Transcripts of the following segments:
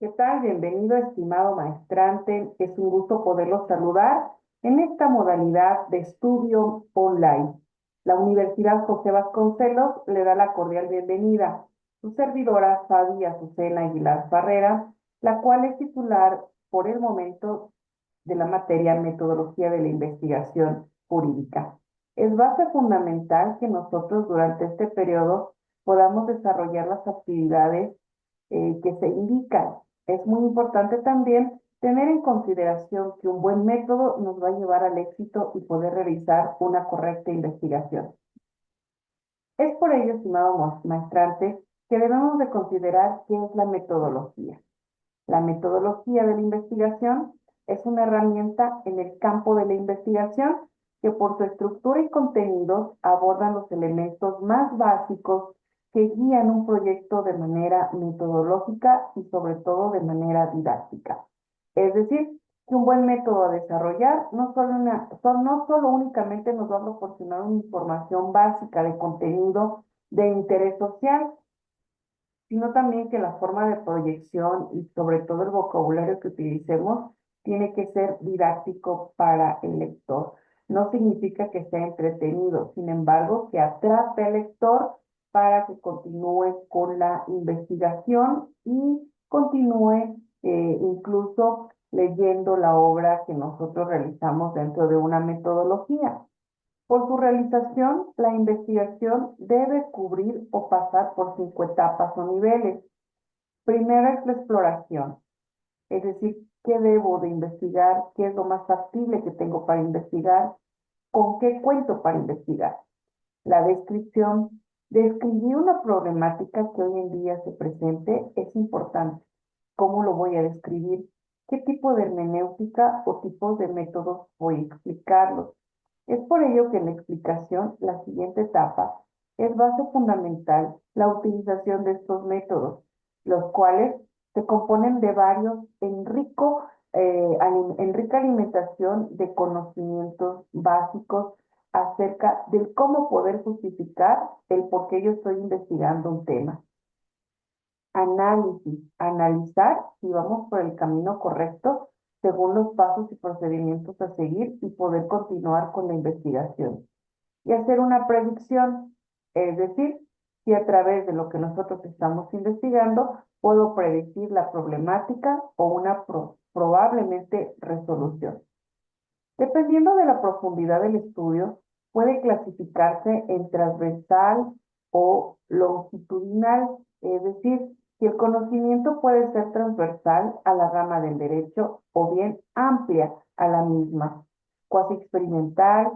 ¿Qué tal? Bienvenido, estimado maestrante. Es un gusto poderlo saludar en esta modalidad de estudio online. La Universidad José Vasconcelos le da la cordial bienvenida. Su servidora, Fabi Azucena Aguilar Barrera, la cual es titular por el momento de la materia Metodología de la Investigación Jurídica. Es base fundamental que nosotros durante este periodo podamos desarrollar las actividades que se indican. Es muy importante también tener en consideración que un buen método nos va a llevar al éxito y poder realizar una correcta investigación. Es por ello, estimado maestrante, que debemos de considerar qué es la metodología. La metodología de la investigación es una herramienta en el campo de la investigación que por su estructura y contenidos aborda los elementos más básicos que guían un proyecto de manera metodológica y sobre todo de manera didáctica. Es decir, que un buen método a desarrollar no solo únicamente nos va a proporcionar una información básica de contenido de interés social, sino también que la forma de proyección y sobre todo el vocabulario que utilicemos tiene que ser didáctico para el lector. No significa que sea entretenido, sin embargo, que atrape al lector para que continúe con la investigación y continúe incluso leyendo la obra que nosotros realizamos dentro de una metodología. Por su realización, la investigación debe cubrir o pasar por 5 etapas o niveles. Primero es la exploración, es decir, qué debo de investigar, qué es lo más factible que tengo para investigar, con qué cuento para investigar. La descripción, describir una problemática que hoy en día se presente es importante. ¿Cómo lo voy a describir? ¿Qué tipo de hermenéutica o tipos de métodos voy a explicarlos? Es por ello que en la explicación, la siguiente etapa es base fundamental la utilización de estos métodos, los cuales se componen de varios en rica alimentación de conocimientos básicos acerca del cómo poder justificar el por qué yo estoy investigando un tema. Análisis, analizar si vamos por el camino correcto según los pasos y procedimientos a seguir y poder continuar con la investigación. Y hacer una predicción, es decir, si a través de lo que nosotros estamos investigando puedo predecir la problemática o una probablemente resolución. Dependiendo de la profundidad del estudio, puede clasificarse en transversal o longitudinal, es decir, si el conocimiento puede ser transversal a la rama del derecho o bien amplia a la misma, cuasi experimental,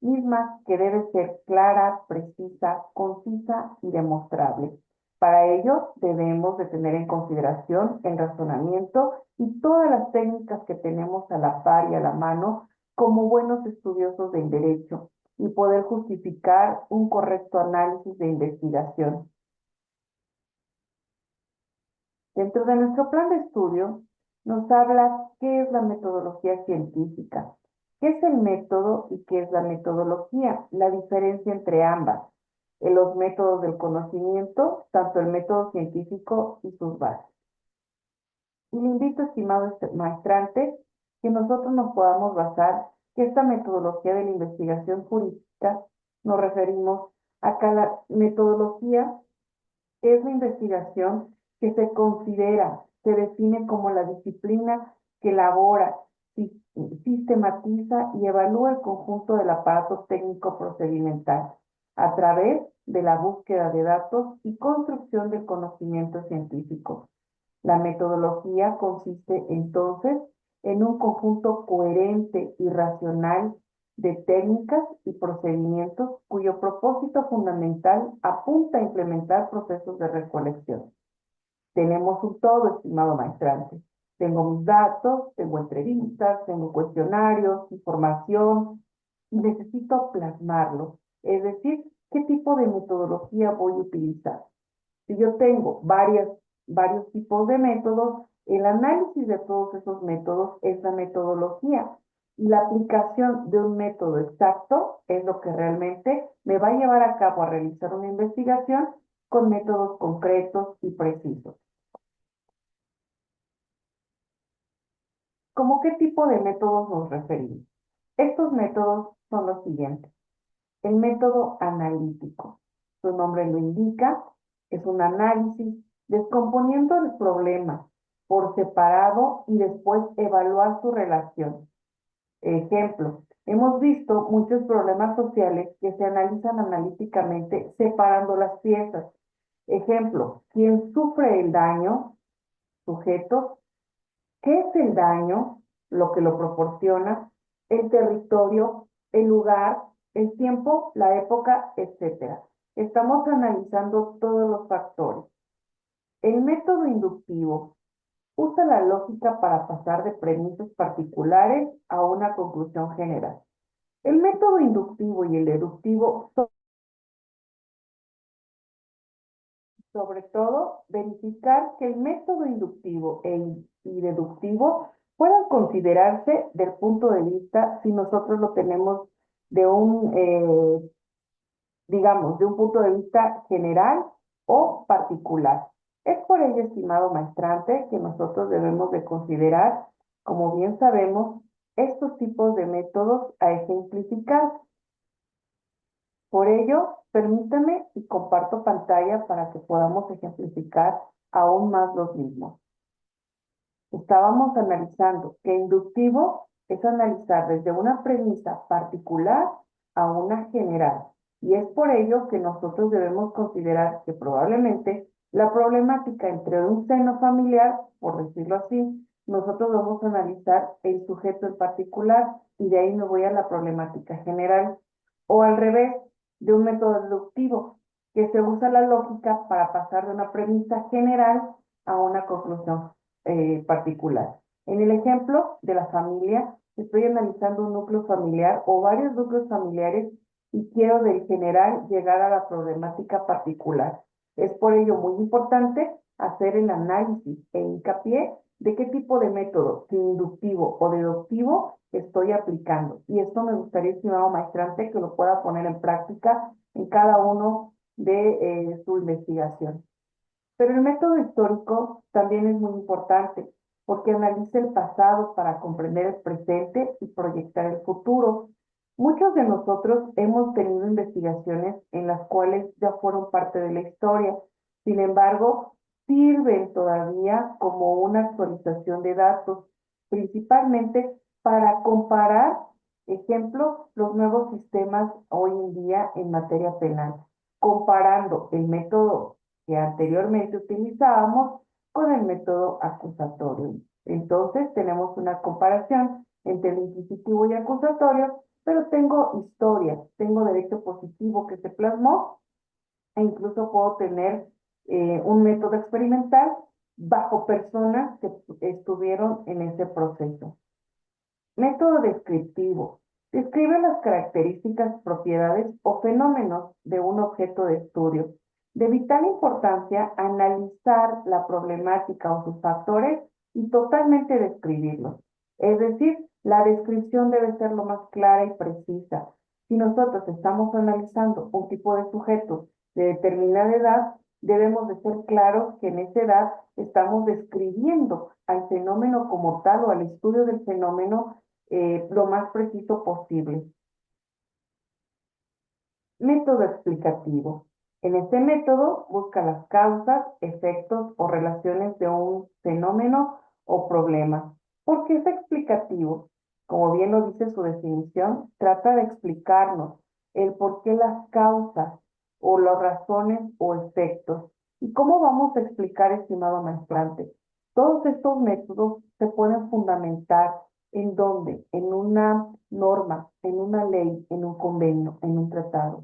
misma que debe ser clara, precisa, concisa y demostrable. Para ello, debemos de tener en consideración el razonamiento y todas las técnicas que tenemos a la par y a la mano como buenos estudiosos del derecho y poder justificar un correcto análisis de investigación. Dentro de nuestro plan de estudio, nos habla qué es la metodología científica, qué es el método y qué es la metodología, la diferencia entre ambas, en los métodos del conocimiento, tanto el método científico y sus bases. Y le invito, estimado maestrante, que nosotros nos podamos basar que esta metodología de la investigación jurídica nos referimos a cada metodología es la investigación que se considera, se define como la disciplina que elabora, sistematiza y evalúa el conjunto del aparato técnico procedimental a través de la búsqueda de datos y construcción del conocimiento científico. La metodología consiste entonces en un conjunto coherente y racional de técnicas y procedimientos cuyo propósito fundamental apunta a implementar procesos de recolección. Tenemos un todo, estimado maestrante. Tengo mis datos, tengo entrevistas, tengo cuestionarios, información, y necesito plasmarlo. Es decir, ¿qué tipo de metodología voy a utilizar? Si yo tengo varios tipos de métodos, el análisis de todos esos métodos es la metodología. Y la aplicación de un método exacto es lo que realmente me va a llevar a cabo a realizar una investigación con métodos concretos y precisos. ¿Cómo qué tipo de métodos nos referimos? Estos métodos son los siguientes. El método analítico, su nombre lo indica, es un análisis descomponiendo el problema por separado y después evaluar su relación. Ejemplo, hemos visto muchos problemas sociales que se analizan analíticamente separando las piezas. Ejemplo, ¿quién sufre el daño? Sujetos. ¿Qué es el daño? Lo que lo proporciona, el territorio, el lugar, el tiempo, la época, etcétera. Estamos analizando todos los factores. El método inductivo usa la lógica para pasar de premisas particulares a una conclusión general. El método inductivo y el deductivo son, sobre todo, verificar que el método inductivo y deductivo puedan considerarse del punto de vista, si nosotros lo tenemos de digamos, de un punto de vista general o particular. Es por ello, estimado maestrante, que nosotros debemos de considerar, como bien sabemos, estos tipos de métodos a ejemplificar. Por ello, permítame y comparto pantalla para que podamos ejemplificar aún más los mismos. Estábamos analizando que inductivo es analizar desde una premisa particular a una general. Y es por ello que nosotros debemos considerar que probablemente la problemática entre un seno familiar, por decirlo así, nosotros vamos a analizar el sujeto en particular y de ahí me voy a la problemática general. O al revés, de un método deductivo, que se usa la lógica para pasar de una premisa general a una conclusión particular. En el ejemplo de la familia, estoy analizando un núcleo familiar o varios núcleos familiares y quiero del general llegar a la problemática particular. Es por ello muy importante hacer el análisis e hincapié de qué tipo de método, si inductivo o deductivo, estoy aplicando. Y esto me gustaría, estimado maestrante, que lo pueda poner en práctica en cada uno de su investigación. Pero el método histórico también es muy importante porque analiza el pasado para comprender el presente y proyectar el futuro. Muchos de nosotros hemos tenido investigaciones en las cuales ya fueron parte de la historia. Sin embargo, sirven todavía como una actualización de datos, principalmente para comparar, ejemplo, los nuevos sistemas hoy en día en materia penal, comparando el método que anteriormente utilizábamos con el método acusatorio. Entonces tenemos una comparación entre el inquisitivo y acusatorio, pero tengo historia, tengo derecho positivo que se plasmó e incluso puedo tener un método experimental bajo personas que estuvieron en ese proceso. Método descriptivo. Describe las características, propiedades o fenómenos de un objeto de estudio. De vital importancia analizar la problemática o sus factores y totalmente describirlos. Es decir, la descripción debe ser lo más clara y precisa. Si nosotros estamos analizando un tipo de sujeto de determinada edad, debemos de ser claros que en esa edad estamos describiendo al fenómeno como tal o al estudio del fenómeno lo más preciso posible. Método explicativo. En este método busca las causas, efectos o relaciones de un fenómeno o problema. ¿Por qué es explicativo? Como bien lo dice su definición, trata de explicarnos el por qué las causas o las razones o efectos. ¿Y cómo vamos a explicar, estimado maestrante? Todos estos métodos se pueden fundamentar en dónde, en una norma, en una ley, en un convenio, en un tratado.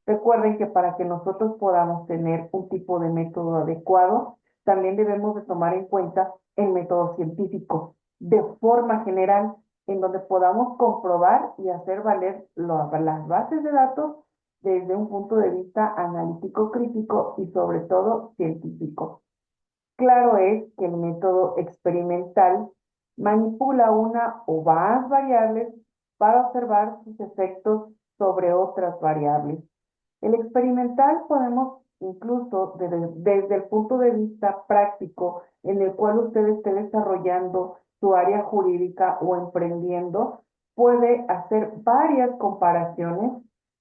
Recuerden que para que nosotros podamos tener un tipo de método adecuado, también debemos de tomar en cuenta el método científico de forma general, en donde podamos comprobar y hacer valer las bases de datos desde un punto de vista analítico crítico y sobre todo científico. Claro es que el método experimental manipula una o más variables para observar sus efectos sobre otras variables. El experimental podemos incluso desde el punto de vista práctico en el cual usted esté desarrollando su área jurídica o emprendiendo, puede hacer varias comparaciones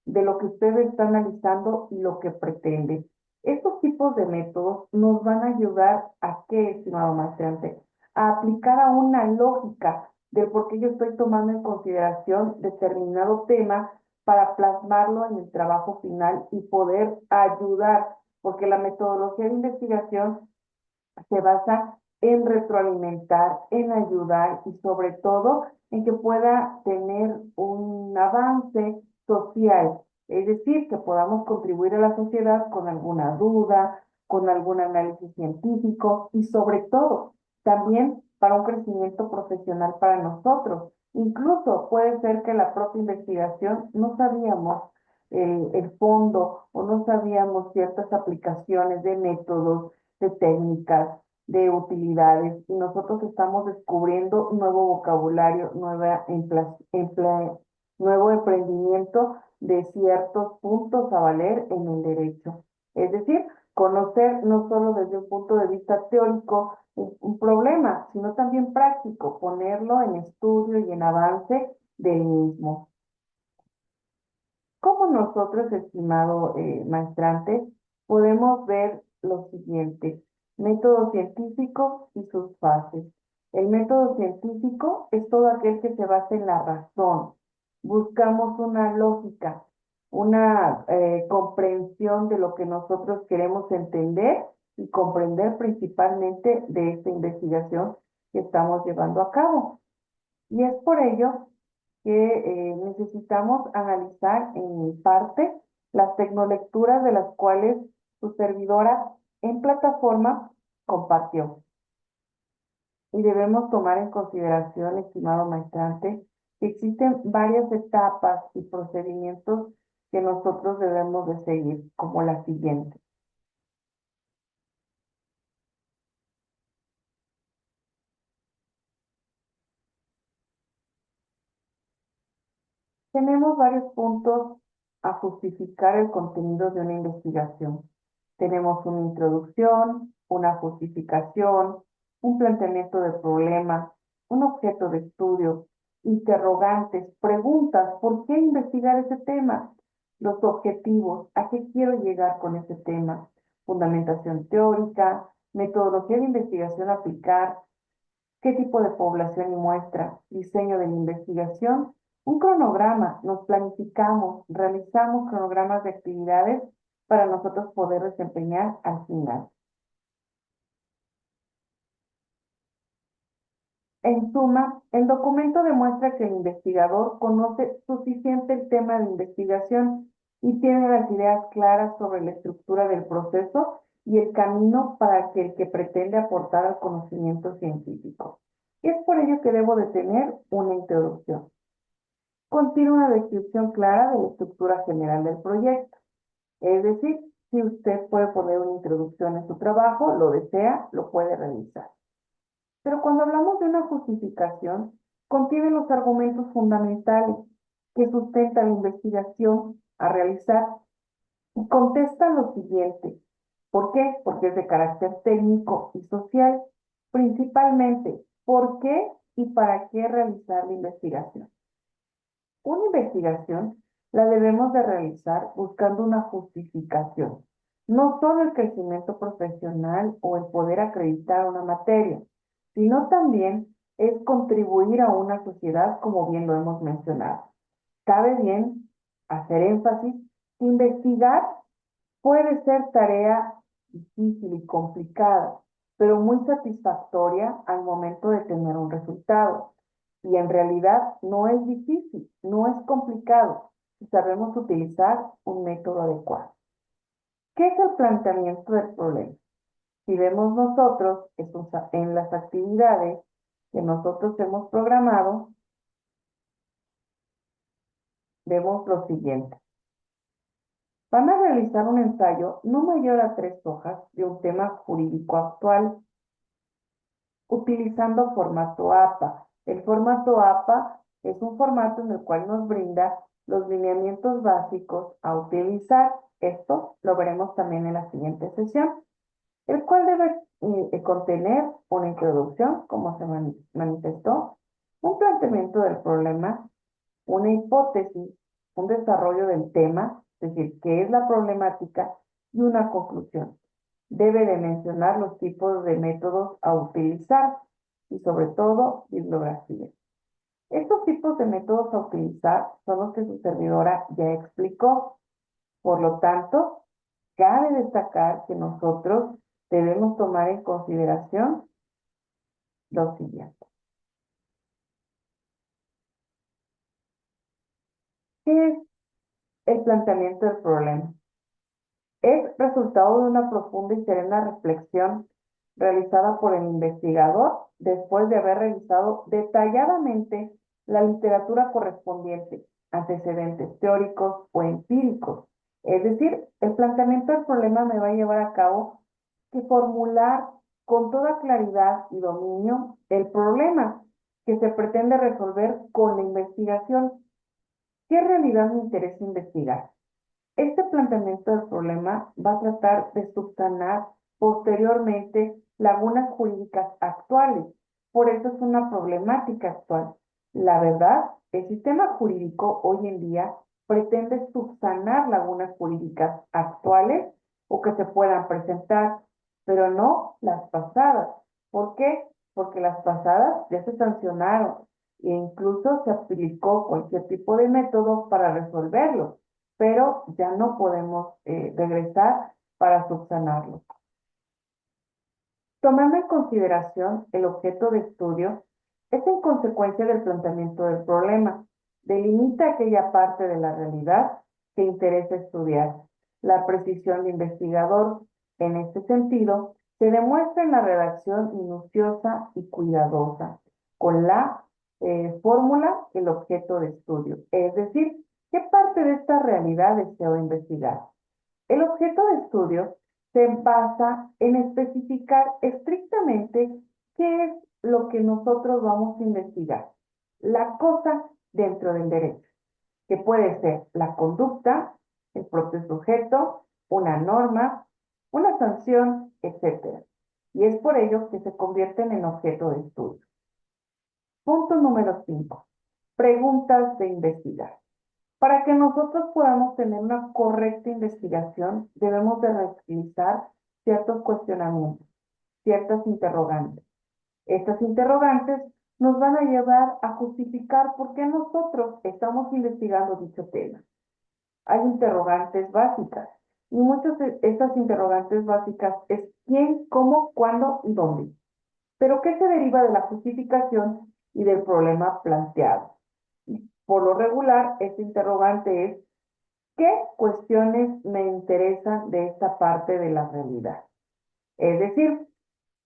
de lo que usted está analizando y lo que pretende. Estos tipos de métodos nos van a ayudar a qué, estimado maestrante, a aplicar a una lógica del por qué yo estoy tomando en consideración determinado tema para plasmarlo en el trabajo final y poder ayudar, porque la metodología de investigación se basa en retroalimentar, en ayudar y sobre todo en que pueda tener un avance social, es decir, que podamos contribuir a la sociedad con alguna duda, con algún análisis científico y sobre todo también para un crecimiento profesional para nosotros. Incluso puede ser que la propia investigación no sabíamos el fondo o no sabíamos ciertas aplicaciones de métodos, de técnicas, de utilidades y nosotros estamos descubriendo nuevo vocabulario, nuevo emprendimiento de ciertos puntos a valer en el derecho. Es decir, conocer no solo desde un punto de vista teórico un problema, sino también práctico, ponerlo en estudio y en avance del mismo. ¿Cómo nosotros, estimado maestrante, podemos ver lo siguiente? Método científico y sus fases. El método científico es todo aquel que se basa en la razón. Buscamos una lógica, una comprensión de lo que nosotros queremos entender y comprender principalmente de esta investigación que estamos llevando a cabo. Y es por ello que necesitamos analizar en mi parte las tecnolecturas de las cuales su servidora en plataforma compartió. Y debemos tomar en consideración, estimado maestrante, que existen varias etapas y procedimientos que nosotros debemos de seguir, como la siguiente. Tenemos varios puntos a justificar el contenido de una investigación. Tenemos una introducción, una justificación, un planteamiento de problema, un objeto de estudio, interrogantes, preguntas, ¿por qué investigar ese tema? Los objetivos, ¿a qué quiero llegar con ese tema? Fundamentación teórica, metodología de investigación a aplicar, qué tipo de población y muestra, diseño de la investigación, un cronograma, nos planificamos, realizamos cronogramas de actividades para nosotros poder desempeñar al final. En suma, el documento demuestra que el investigador conoce suficiente el tema de investigación y tiene las ideas claras sobre la estructura del proceso y el camino para que el que pretende aportar al conocimiento científico. Y es por ello que debo de tener una introducción. Contiene una descripción clara de la estructura general del proyecto. Es decir, si usted puede poner una introducción en su trabajo, lo desea, lo puede realizar. Pero cuando hablamos de una justificación, contiene los argumentos fundamentales que sustentan la investigación a realizar y contesta lo siguiente. ¿Por qué? Porque es de carácter técnico y social. Principalmente, ¿por qué y para qué realizar la investigación? Una investigación la debemos de realizar buscando una justificación, no solo el crecimiento profesional o el poder acreditar una materia, sino también es contribuir a una sociedad como bien lo hemos mencionado. Cabe bien hacer énfasis, investigar puede ser tarea difícil y complicada, pero muy satisfactoria al momento de tener un resultado. Y en realidad no es difícil, no es complicado si sabemos utilizar un método adecuado. ¿Qué es el planteamiento del problema? Si vemos nosotros en las actividades que nosotros hemos programado, vemos lo siguiente. Van a realizar un ensayo no mayor a 3 hojas de un tema jurídico actual, utilizando formato APA. El formato APA es un formato en el cual nos brinda los lineamientos básicos a utilizar. Esto lo veremos también en la siguiente sesión. el cual debe contener una introducción, como se manifestó, un planteamiento del problema, una hipótesis, un desarrollo del tema, es decir, qué es la problemática, y una conclusión. Debe de mencionar los tipos de métodos a utilizar y sobre todo bibliografía. Estos tipos de métodos a utilizar son los que su servidora ya explicó. Por lo tanto, cabe destacar que nosotros debemos tomar en consideración lo siguiente. ¿Qué es el planteamiento del problema? Es resultado de una profunda y serena reflexión realizada por el investigador después de haber revisado detalladamente la literatura correspondiente, antecedentes teóricos o empíricos. Es decir, el planteamiento del problema me va a llevar a cabo que formular con toda claridad y dominio el problema que se pretende resolver con la investigación. ¿Qué realidad me interesa investigar? Este planteamiento del problema va a tratar de subsanar posteriormente lagunas jurídicas actuales. Por eso es una problemática actual. La verdad, el sistema jurídico hoy en día pretende subsanar lagunas jurídicas actuales o que se puedan presentar, pero no las pasadas. ¿Por qué? Porque las pasadas ya se sancionaron e incluso se aplicó cualquier tipo de método para resolverlo, pero ya no podemos regresar para subsanarlo. Tomando en consideración el objeto de estudio, es en consecuencia del planteamiento del problema. Delimita aquella parte de la realidad que interesa estudiar. La precisión de investigador, en este sentido, se demuestra en la redacción minuciosa y cuidadosa, con la fórmula, el objeto de estudio. Es decir, ¿qué parte de esta realidad deseo investigar? El objeto de estudio se basa en especificar estrictamente qué es lo que nosotros vamos a investigar. La cosa dentro del derecho, que puede ser la conducta, el propio sujeto, una norma, una sanción, etc. Y es por ello que se convierten en objeto de estudio. Punto número 5. Preguntas de investigar. Para que nosotros podamos tener una correcta investigación, debemos de realizar ciertos cuestionamientos, ciertas interrogantes. Estas interrogantes nos van a llevar a justificar por qué nosotros estamos investigando dicho tema. Hay interrogantes básicas y muchas de estas interrogantes básicas es quién, cómo, cuándo y dónde. Pero ¿qué se deriva de la justificación y del problema planteado? Por lo regular, este interrogante es ¿qué cuestiones me interesan de esta parte de la realidad? Es decir,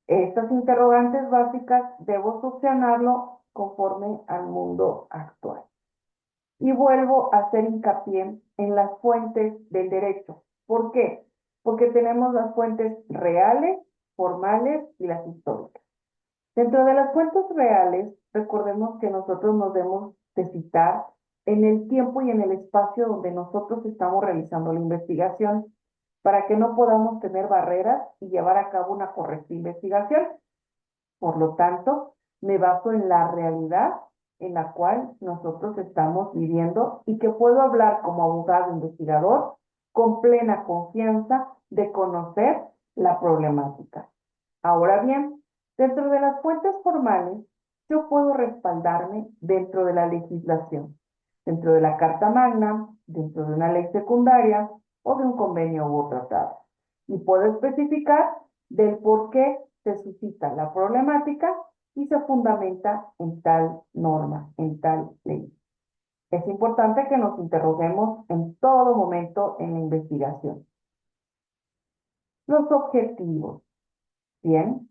estas interrogantes básicas debo solucionarlo conforme al mundo actual. Y vuelvo a hacer hincapié en las fuentes del derecho. ¿Por qué? Porque tenemos las fuentes reales, formales y las históricas. Dentro de las fuentes reales, recordemos que nosotros nos debemos de citar en el tiempo y en el espacio donde nosotros estamos realizando la investigación, para que no podamos tener barreras y llevar a cabo una correcta investigación. Por lo tanto, me baso en la realidad en la cual nosotros estamos viviendo y que puedo hablar como abogado investigador con plena confianza de conocer la problemática. Ahora bien, dentro de las fuentes formales, yo puedo respaldarme dentro de la legislación, dentro de la Carta Magna, dentro de una ley secundaria o de un convenio u tratado. Y puedo especificar del por qué se suscita la problemática y se fundamenta en tal norma, en tal ley. Es importante que nos interroguemos en todo momento en la investigación. Los objetivos. Bien,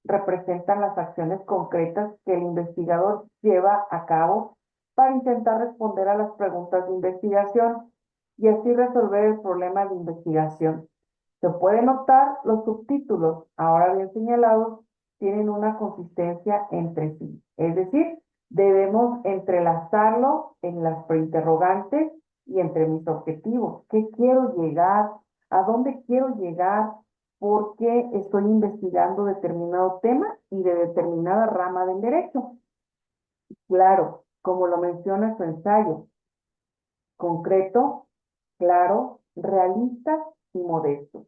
representan las acciones concretas que el investigador lleva a cabo para intentar responder a las preguntas de investigación y así resolver el problema de investigación. Se puede notar los subtítulos, ahora bien señalados, tienen una consistencia entre sí. Es decir, debemos entrelazarlo en las preinterrogantes y entre mis objetivos. ¿Qué quiero llegar? ¿A dónde quiero llegar? porque estoy investigando determinado tema y de determinada rama del derecho. Claro, como lo menciona su ensayo, concreto, claro, realista y modesto.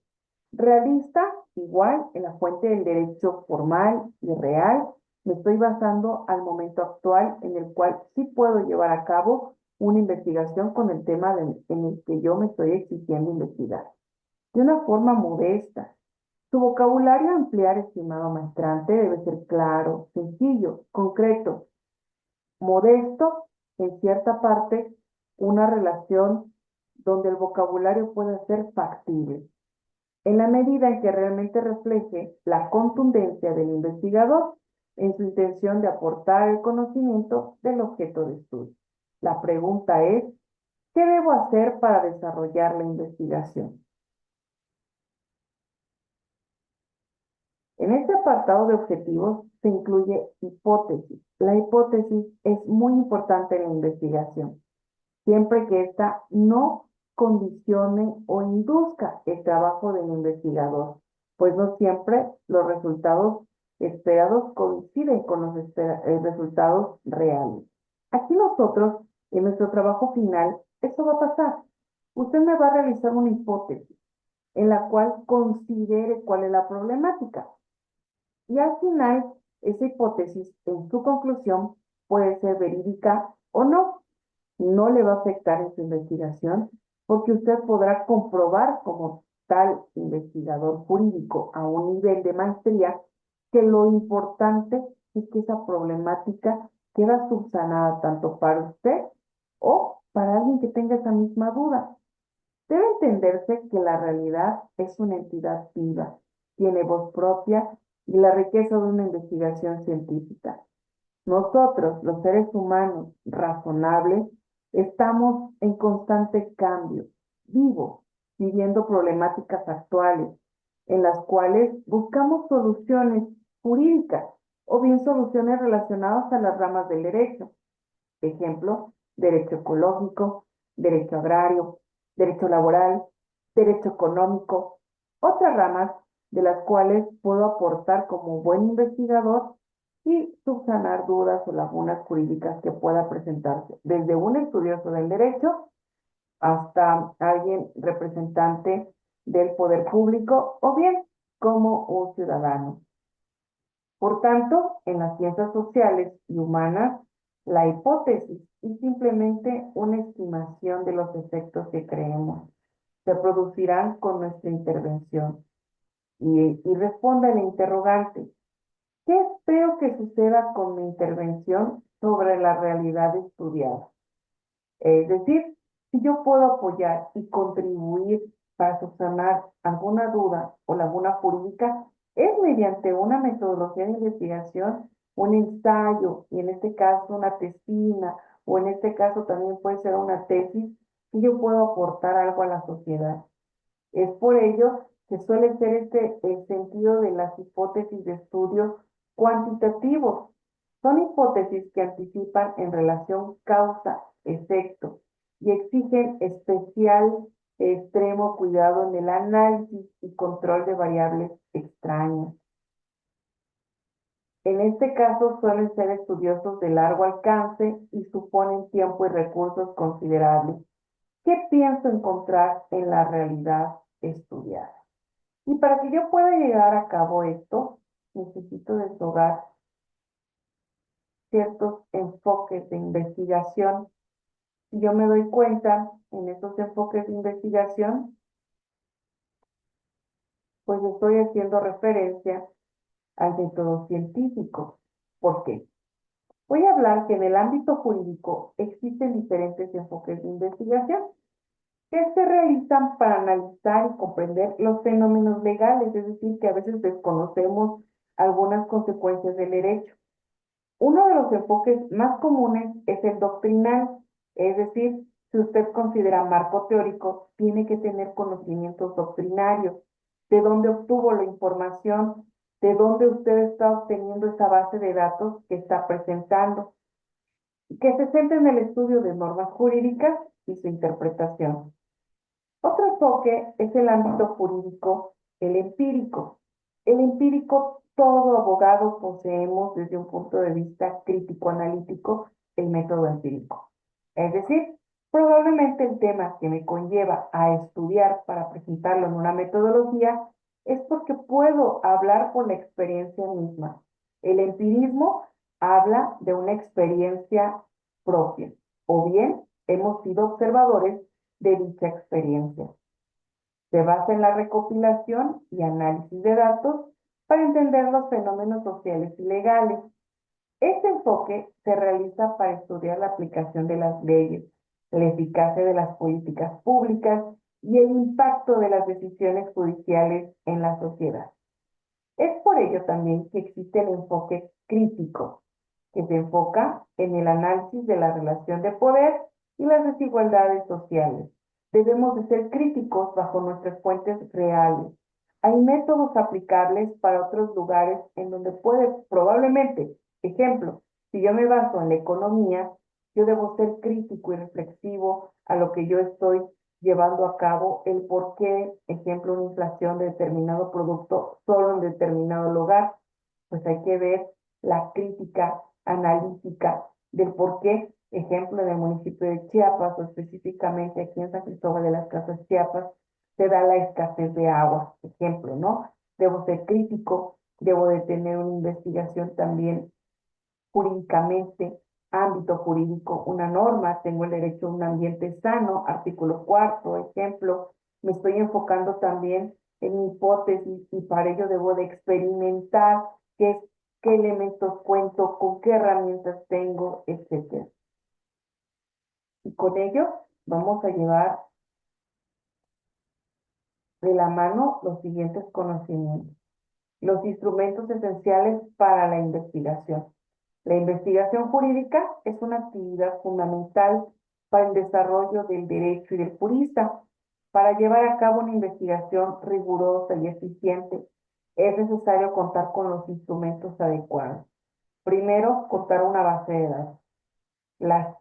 Realista, igual en la fuente del derecho formal y real, me estoy basando al momento actual en el cual sí puedo llevar a cabo una investigación con el tema en el que yo me estoy exigiendo investigar. De una forma modesta. Su vocabulario a ampliar, estimado maestrante, debe ser claro, sencillo, concreto, modesto, en cierta parte, una relación donde el vocabulario pueda ser factible, en la medida en que realmente refleje la contundencia del investigador en su intención de aportar el conocimiento del objeto de estudio. La pregunta es, ¿qué debo hacer para desarrollar la investigación? En este apartado de objetivos se incluye hipótesis. La hipótesis es muy importante en la investigación, siempre que ésta no condicione o induzca el trabajo del investigador, pues no siempre los resultados esperados coinciden con los resultados reales. Aquí nosotros, en nuestro trabajo final, eso va a pasar. Usted me va a realizar una hipótesis en la cual considere cuál es la problemática. Y al final, esa hipótesis en su conclusión puede ser verídica o no. No le va a afectar en su investigación porque usted podrá comprobar como tal investigador jurídico a un nivel de maestría que lo importante es que esa problemática queda subsanada tanto para usted o para alguien que tenga esa misma duda. Debe entenderse que la realidad es una entidad viva, tiene voz propia y la riqueza de una investigación científica. Nosotros, los seres humanos razonables, estamos en constante cambio, vivos, viviendo problemáticas actuales, en las cuales buscamos soluciones jurídicas o bien soluciones relacionadas a las ramas del derecho. Ejemplo, derecho ecológico, derecho agrario, derecho laboral, derecho económico, otras ramas de las cuales puedo aportar como buen investigador y subsanar dudas o lagunas jurídicas que pueda presentarse, desde un estudioso del derecho hasta alguien representante del poder público o bien como un ciudadano. Por tanto, en las ciencias sociales y humanas, la hipótesis es simplemente una estimación de los efectos que creemos se producirán con nuestra intervención. Y responda el interrogante, ¿qué espero que suceda con mi intervención sobre la realidad estudiada? Es decir, si yo puedo apoyar y contribuir para subsanar alguna duda o laguna jurídica, es mediante una metodología de investigación, un ensayo, y en este caso una tesina, o en este caso también puede ser una tesis, que yo puedo aportar algo a la sociedad. Es por ello que suele ser este el sentido de las hipótesis de estudio cuantitativos. Son hipótesis que anticipan en relación causa-efecto y exigen especial extremo cuidado en el análisis y control de variables extrañas. En este caso suelen ser estudiosos de largo alcance y suponen tiempo y recursos considerables. ¿Qué pienso encontrar en la realidad estudiada? Y para que yo pueda llegar a cabo esto, necesito deshogar ciertos enfoques de investigación. Si yo me doy cuenta en estos enfoques de investigación, pues estoy haciendo referencia al método científico. ¿Por qué? Voy a hablar que en el ámbito jurídico existen diferentes enfoques de investigación que se realizan para analizar y comprender los fenómenos legales, es decir, que a veces desconocemos algunas consecuencias del derecho. Uno de los enfoques más comunes es el doctrinal, es decir, si usted considera marco teórico, tiene que tener conocimientos doctrinarios, de dónde obtuvo la información, de dónde usted está obteniendo esa base de datos que está presentando, que se centra en el estudio de normas jurídicas y su interpretación. Otro enfoque es el ámbito jurídico El empírico. El empírico, todo abogado poseemos desde un punto de vista crítico-analítico el método empírico. Es decir, probablemente el tema que me conlleva a estudiar para presentarlo en una metodología es porque puedo hablar con la experiencia misma. El empirismo habla de una experiencia propia, o bien hemos sido observadores de dicha experiencia. Se basa en la recopilación y análisis de datos para entender los fenómenos sociales y legales. Este enfoque se realiza para estudiar la aplicación de las leyes, la eficacia de las políticas públicas y el impacto de las decisiones judiciales en la sociedad. Es por ello también que existe el enfoque crítico, que se enfoca en el análisis de la relación de poder y las desigualdades sociales. Debemos de ser críticos bajo nuestras fuentes reales. Hay métodos aplicables para otros lugares en donde puede probablemente, ejemplo, si yo me baso en la economía, yo debo ser crítico y reflexivo a lo que yo estoy llevando a cabo, el por qué, ejemplo, una inflación de determinado producto solo en determinado lugar, pues hay que ver la crítica analítica del por qué, ejemplo, en el municipio de Chiapas o específicamente aquí en San Cristóbal de las Casas, Chiapas, se da la escasez de agua, ejemplo, ¿no? Debo ser crítico, debo de tener una investigación también jurídicamente, ámbito jurídico, una norma, tengo el derecho a un ambiente sano, artículo cuarto, ejemplo, me estoy enfocando también en mi hipótesis y para ello debo de experimentar qué elementos cuento, con qué herramientas tengo, etcétera. Y con ello vamos a llevar de la mano los siguientes conocimientos. Los instrumentos esenciales para la investigación. La investigación jurídica es una actividad fundamental para el desarrollo del derecho y del jurista. Para llevar a cabo una investigación rigurosa y eficiente, es necesario contar con los instrumentos adecuados. Primero, contar una base de datos. Las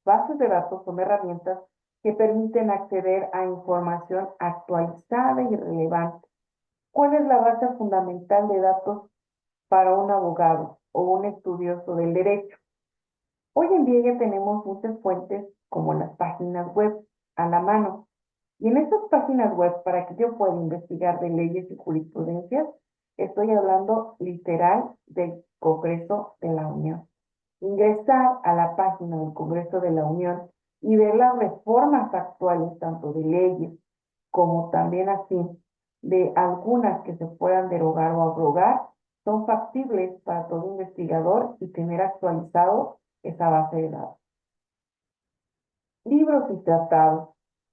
bases de datos son herramientas que permiten acceder a información actualizada y relevante. ¿Cuál es la base fundamental de datos para un abogado o un estudioso del derecho? Hoy en día ya tenemos muchas fuentes como las páginas web a la mano. Y en estas páginas web, para que yo pueda investigar de leyes y jurisprudencias, estoy hablando literal del Congreso de la Unión. Ingresar a la página del Congreso de la Unión y ver las reformas actuales, tanto de leyes como también así de algunas que se puedan derogar o abrogar, son factibles para todo investigador y tener actualizado esa base de datos. Libros y tratados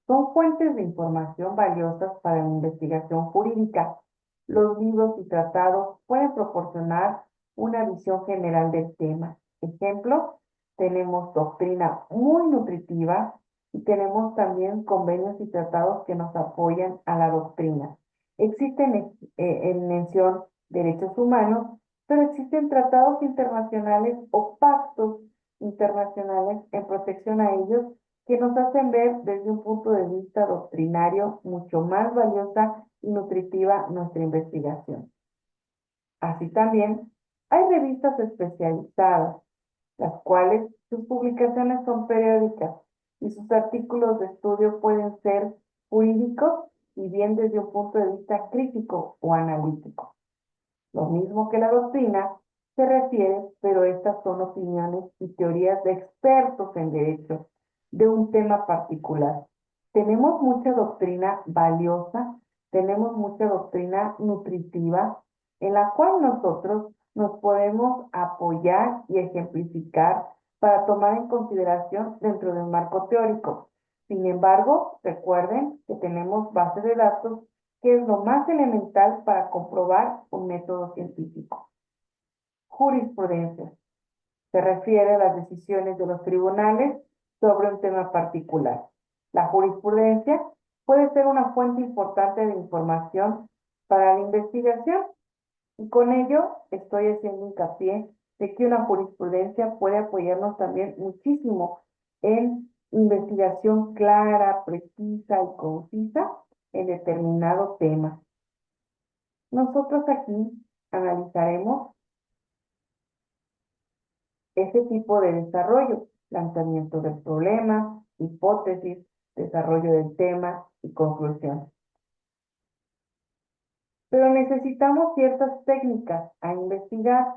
son fuentes de información valiosas para la investigación jurídica. Los libros y tratados pueden proporcionar una visión general del tema. Ejemplo, tenemos doctrina muy nutritiva y tenemos también convenios y tratados que nos apoyan a la doctrina. Existen en mención derechos humanos, pero existen tratados internacionales o pactos internacionales en protección a ellos que nos hacen ver desde un punto de vista doctrinario mucho más valiosa y nutritiva nuestra investigación. Así también hay revistas especializadas, las cuales sus publicaciones son periódicas y sus artículos de estudio pueden ser jurídicos y bien desde un punto de vista crítico o analítico. Lo mismo que la doctrina se refiere, pero estas son opiniones y teorías de expertos en derecho de un tema particular. Tenemos mucha doctrina valiosa, tenemos mucha doctrina nutritiva, en la cual nosotros nos podemos apoyar y ejemplificar para tomar en consideración dentro de un marco teórico. Sin embargo, recuerden que tenemos base de datos que es lo más elemental para comprobar un método científico. Jurisprudencia. Se refiere a las decisiones de los tribunales sobre un tema particular. La jurisprudencia puede ser una fuente importante de información para la investigación y con ello estoy haciendo hincapié de que una jurisprudencia puede apoyarnos también muchísimo en investigación clara, precisa y concisa en determinado tema. Nosotros aquí analizaremos ese tipo de desarrollo, planteamiento del problema, hipótesis, desarrollo del tema y conclusión. Pero necesitamos ciertas técnicas a investigar.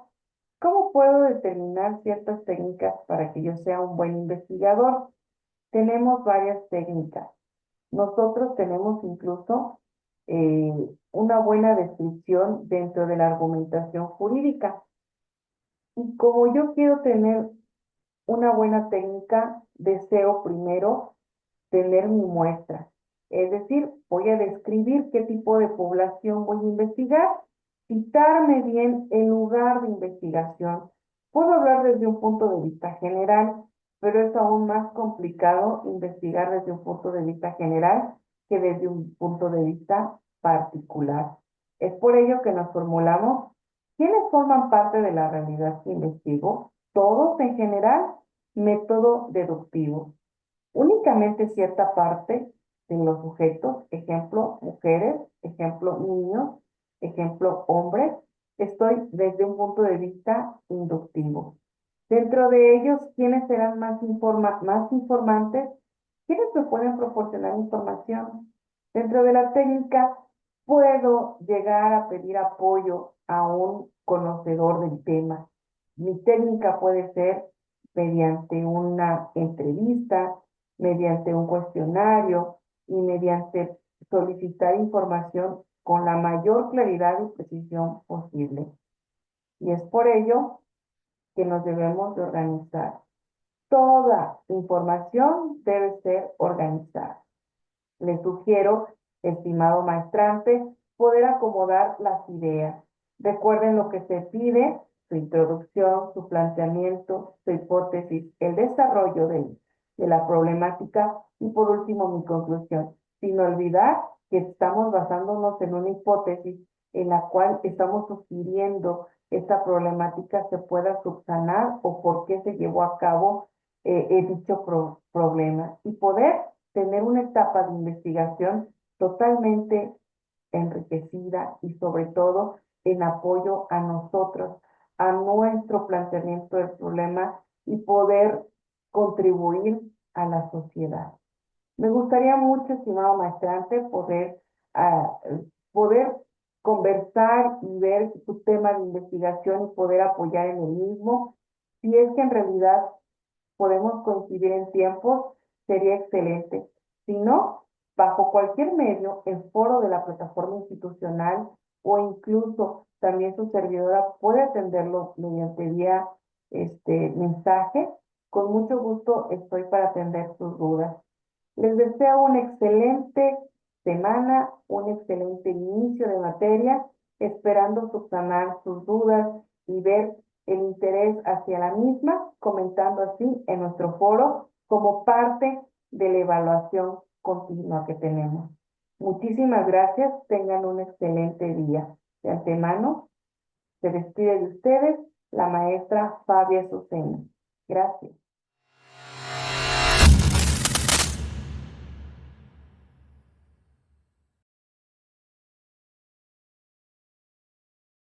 ¿Cómo puedo determinar ciertas técnicas para que yo sea un buen investigador? Tenemos varias técnicas. Nosotros tenemos incluso eh, una buena descripción dentro de la argumentación jurídica. Y como yo quiero tener una buena técnica, deseo primero tener mi muestra. Es decir, voy a describir qué tipo de población voy a investigar, citarme bien el lugar de investigación. Puedo hablar desde un punto de vista general, pero es aún más complicado investigar desde un punto de vista general que desde un punto de vista particular. Es por ello que nos formulamos, ¿quiénes forman parte de la realidad que investigo? Todos en general, método deductivo. Únicamente cierta parte de los sujetos, ejemplo, mujeres, ejemplo, niños, ejemplo, hombres, estoy desde un punto de vista inductivo. Dentro de ellos, ¿quiénes serán más informantes? ¿Quiénes me pueden proporcionar información? Dentro de la técnica, puedo llegar a pedir apoyo a un conocedor del tema. Mi técnica puede ser mediante una entrevista, mediante un cuestionario y mediante solicitar información con la mayor claridad y precisión posible. Y es por ello que nos debemos de organizar. Toda información debe ser organizada. Les sugiero, estimado maestrante, poder acomodar las ideas. Recuerden lo que se pide, su introducción, su planteamiento, su hipótesis, el desarrollo de la problemática y por último mi conclusión. Sin olvidar que estamos basándonos en una hipótesis en la cual estamos sugiriendo esta problemática se pueda subsanar o por qué se llevó a cabo dicho problema y poder tener una etapa de investigación totalmente enriquecida y sobre todo en apoyo a nosotros, a nuestro planteamiento del problema y poder contribuir a la sociedad. Me gustaría mucho, estimado maestrante, poder conversar y ver su tema de investigación y poder apoyar en el mismo. Si es que en realidad podemos coincidir en tiempos, sería excelente. Si no, bajo cualquier medio, el foro de la plataforma institucional o incluso también su servidora puede atenderlo mediante vía mensaje. Con mucho gusto estoy para atender sus dudas. Les deseo una excelente semana, un excelente inicio de materia, esperando subsanar sus dudas y ver el interés hacia la misma, comentando así en nuestro foro como parte de la evaluación continua que tenemos. Muchísimas gracias, tengan un excelente día. De antemano, se despide de ustedes la maestra Fabia Azucena. Gracias.